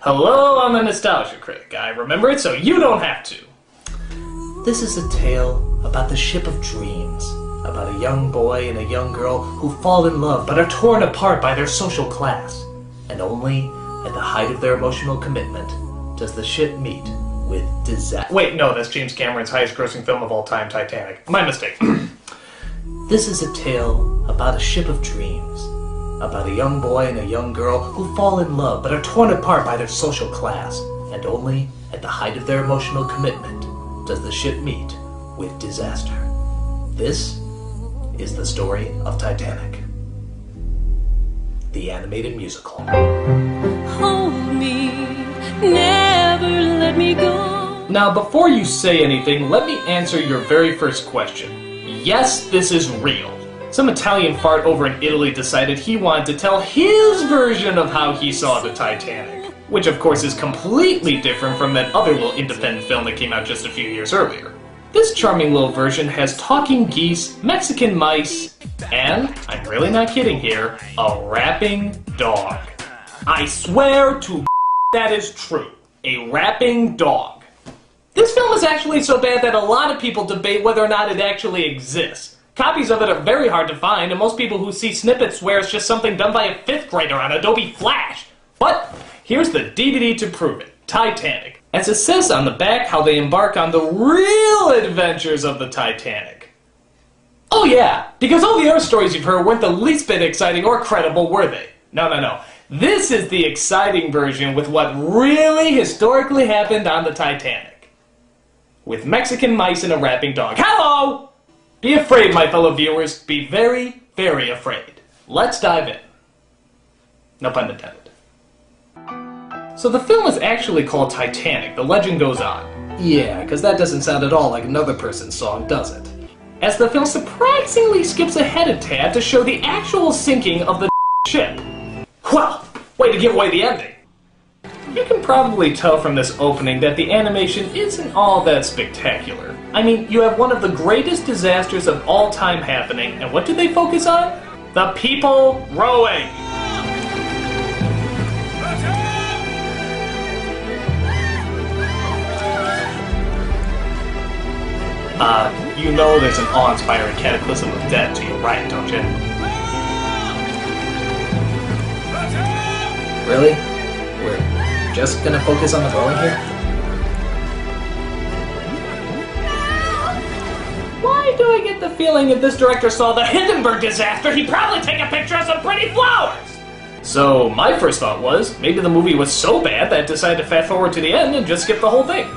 Hello, I'm a nostalgia critic. I remember it so you don't have to. This is a tale about the ship of dreams, about a young boy and a young girl who fall in love but are torn apart by their social class. And only at the height of their emotional commitment does the ship meet with disaster. Wait, no, that's James Cameron's highest grossing film of all time, Titanic. My mistake. This is a tale about a ship of dreams, about a young boy and a young girl who fall in love but are torn apart by their social class, and only at the height of their emotional commitment does the ship meet with disaster. This is the story of Titanic, the animated musical. Hold me, never let me go. Now, before you say anything, let me answer your very first question. Yes, this is real. Some Italian fart over in Italy decided he wanted to tell his version of how he saw the Titanic, which of course is completely different from that other little independent film that came out just a few years earlier. This charming little version has talking geese, Mexican mice, and, I'm really not kidding here, a rapping dog. I swear to that is true. A rapping dog. This film is actually so bad that a lot of people debate whether or not it actually exists. Copies of it are very hard to find, and most people who see snippets swear it's just something done by a 5th grader on Adobe Flash. But here's the DVD to prove it. Titanic. As it says on the back how they embark on the real adventures of the Titanic. Oh yeah, because all the other stories you've heard weren't the least bit exciting or credible, were they? No. This is the exciting version with what really historically happened on the Titanic. With Mexican mice and a rapping dog. Hello! Be afraid, my fellow viewers. Be very, very afraid. Let's dive in. No pun intended. So the film is actually called Titanic, the legend goes on. Yeah, because that doesn't sound at all like another person's song, does it? As the film surprisingly skips ahead a tad to show the actual sinking of the ship. Well, way to give away the ending. You can probably tell from this opening that the animation isn't all that spectacular. I mean, you have one of the greatest disasters of all time happening, and what do they focus on? The people rowing! You know there's an awe-inspiring cataclysm of death to your right, don't you? Really? We're just gonna focus on the rowing here? Why do I get the feeling if this director saw the Hindenburg disaster, he'd probably take a picture of some pretty flowers? So my first thought was, maybe the movie was so bad that it decided to fast forward to the end and just skip the whole thing.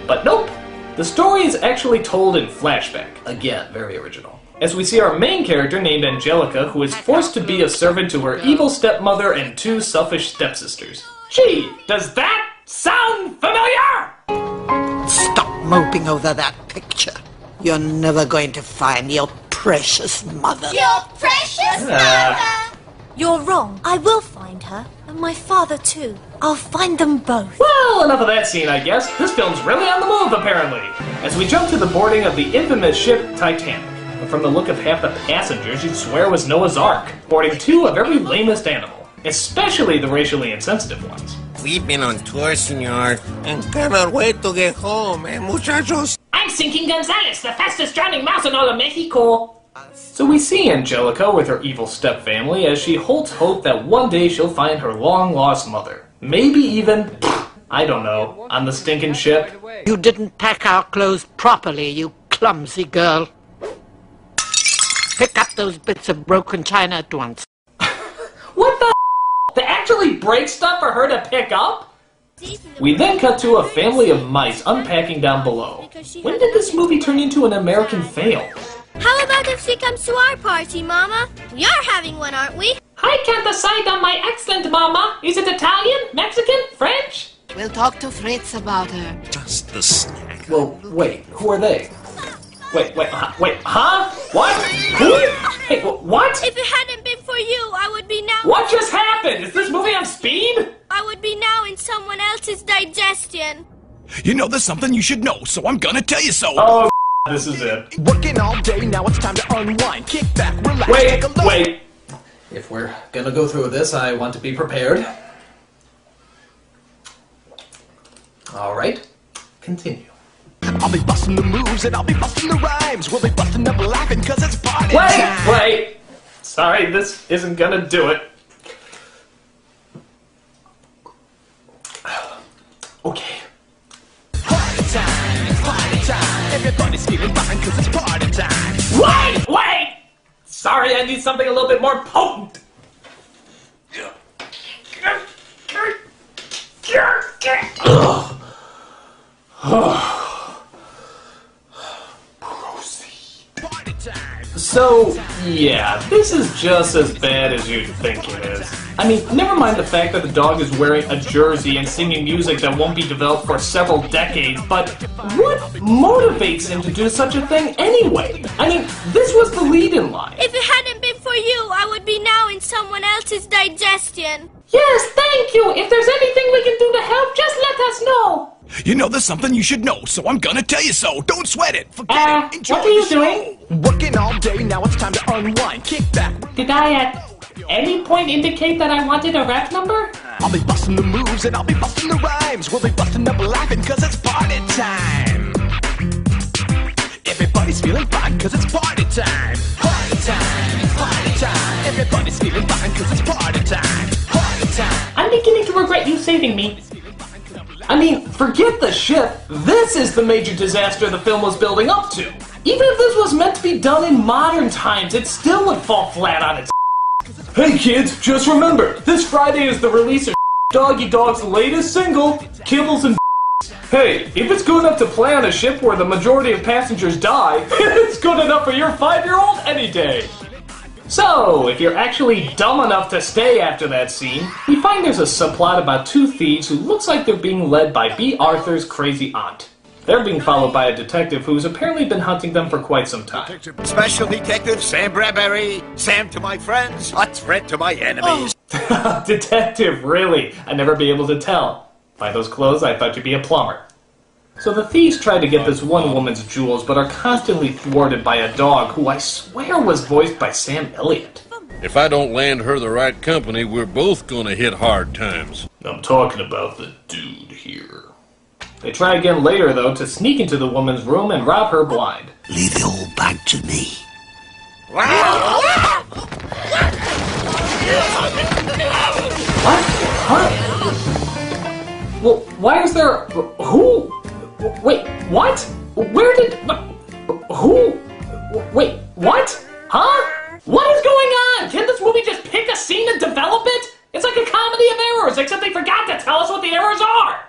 But nope. The story is actually told in flashback. Again, very original. As we see our main character named Angelica, who is forced to be a servant to her evil stepmother and 2 selfish stepsisters. Gee, does that sound familiar? Stop moping over that picture. You're never going to find your precious mother. Your precious mother! You're wrong. I will find her, and my father too. I'll find them both. Well, enough of that scene, I guess. This film's really on the move, apparently. As we jump to the boarding of the infamous ship Titanic. And from the look of half the passengers, you'd swear it was Noah's Ark, boarding 2 of every lamest animal, especially the racially insensitive ones. We've been on tour, senor, and cannot wait to get home, muchachos? I'm sinking Gonzales, the fastest drowning mouse in all of Mexico! So we see Angelica with her evil step-family as she holds hope that one day she'll find her long-lost mother. Maybe even, I don't know, on the stinking ship. You didn't pack our clothes properly, you clumsy girl. Pick up those bits of broken china at once. What the They actually break stuff for her to pick up? We then cut to a family of mice unpacking down below. When did this movie turn into an American fail? How about if she comes to our party, Mama? We are having one, aren't we? I can't decide on my accent, Mama. Is it Italian, Mexican, French? We'll talk to Fritz about her. Just the snack. Well, wait, who are they? Wait, huh? What? Who? Hey, what? If it hadn't been for you, I would be now... What just happened? Is this movie on speed? I would be now in someone else's digestion. You know there's something you should know, so I'm gonna tell you so. Oh, this is it. Working all day, now it's time to unwind. Kick back, relax, Wait, take a look. wait. If we're gonna go through this, I want to be prepared. Alright, continue. I'll be busting the moves and I'll be busting the rhymes. We'll be busting up laughing cause it's party time. Wait! Sorry, this isn't gonna do it. Okay. Party time, it's party time. Everybody's feeling fine cause it's party time. Wait! Sorry, I need something a little bit more potent. Party time. So, yeah, this is just as bad as you'd think it is. I mean, never mind the fact that the dog is wearing a jersey and singing music that won't be developed for several decades, but what motivates him to do such a thing anyway? I mean, this was the lead-in line. If it hadn't been for you, I would be now in someone else's digestion. Yes, thank you! If there's anything we can do to help, just let us know! You know there's something you should know, so I'm gonna tell you so. Don't sweat it. Forget it. Enjoy what are you the show. doing? Working all day, now it's time to unwind. Kick back. Did I at any point indicate that I wanted a rap number? I'll be busting the moves and I'll be busting the rhymes. We'll be busting up laughing cause it's party time. Everybody's feeling fine cause it's party time. Party time, it's party time. Everybody's feeling fine cause it's party time. Party time. I'm beginning to regret you saving me. I mean, forget the ship. This is the major disaster the film was building up to. Even if this was meant to be done in modern times, it still would fall flat on its. Hey kids, just remember, this Friday is the release of Doggy Dog's latest single, Kibbles and Hey, if it's good enough to play on a ship where the majority of passengers die, it's good enough for your 5-year-old any day. So, if you're actually dumb enough to stay after that scene, we find there's a subplot about two thieves who looks like they're being led by B. Arthur's crazy aunt. They're being followed by a detective who's apparently been hunting them for quite some time. Special Detective Sam Bradbury. Sam to my friends, a threat to my enemies. Detective, really? I'd never be able to tell. By those clothes, I thought you'd be a plumber. So the thieves try to get this one woman's jewels, but are constantly thwarted by a dog who I swear was voiced by Sam Elliott. If I don't land her the right company, we're both gonna hit hard times. I'm talking about the dude here. They try again later, though, to sneak into the woman's room and rob her blind. Leave the old bag to me. What? Huh? Well, why is there... Who? Wait, what? Where did... Who? Wait, what? Huh? What is going on? Can this movie just pick a scene and develop it? It's like a comedy of errors, except they forgot to tell us what the errors are.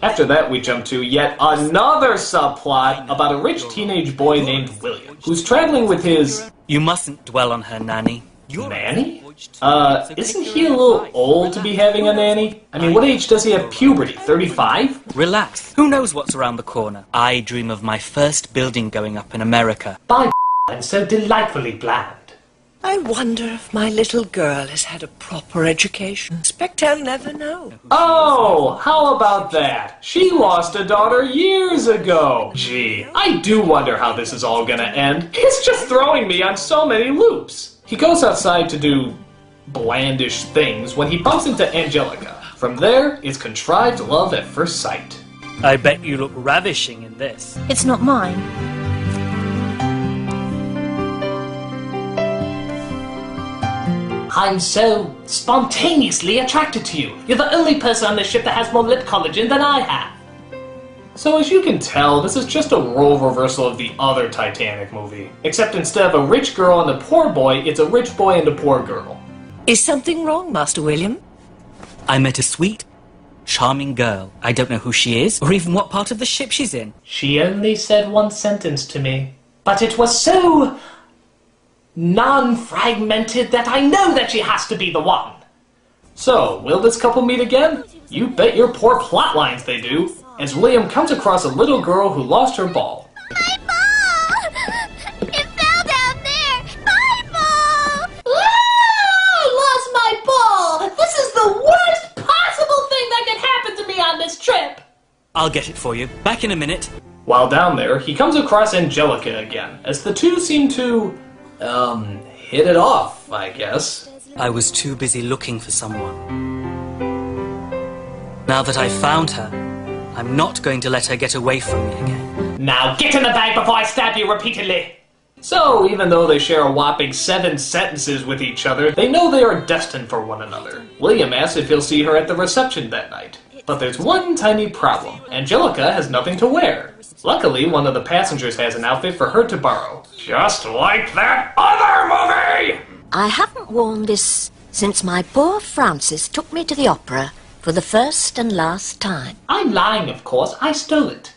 After that, we jump to yet another subplot about a rich teenage boy named William, who's traveling with his... You mustn't dwell on her, Nanny. Nanny? Isn't he a little old to be having a nanny? I mean, what age does he have puberty? 35? Relax. Who knows what's around the corner? I dream of my first building going up in America. By I'm so delightfully bland. I wonder if my little girl has had a proper education. Expect I'll never know. Oh, how about that? She lost a daughter years ago. Gee, I do wonder how this is all gonna end. It's just throwing me on so many loops. He goes outside to do blandish things when he bumps into Angelica. From there, it's contrived love at first sight. I bet you look ravishing in this. It's not mine. I'm so spontaneously attracted to you. You're the only person on this ship that has more lip collagen than I have. So as you can tell, this is just a role reversal of the other Titanic movie. Except instead of a rich girl and a poor boy, it's a rich boy and a poor girl. Is something wrong, Master William? I met a sweet, charming girl. I don't know who she is, or even what part of the ship she's in. She only said one sentence to me, but it was so non-fragmented that I know that she has to be the one. So, will this couple meet again? You bet your poor plot lines they do, as William comes across a little girl who lost her ball. My ball! It fell down there! My ball! I lost my ball! This is the worst possible thing that could happen to me on this trip! I'll get it for you. Back in a minute. While down there, he comes across Angelica again, as the two seem to, hit it off, I guess. I was too busy looking for someone. Now that I've found her, I'm not going to let her get away from me again. Now get in the bag before I stab you repeatedly! So, even though they share a whopping 7 sentences with each other, they know they are destined for one another. William asks if he'll see her at the reception that night. But there's one tiny problem. Angelica has nothing to wear. Luckily, one of the passengers has an outfit for her to borrow. Just like that other movie! I haven't worn this since my poor Francis took me to the opera for the first and last time. I'm lying, of course. I stole it.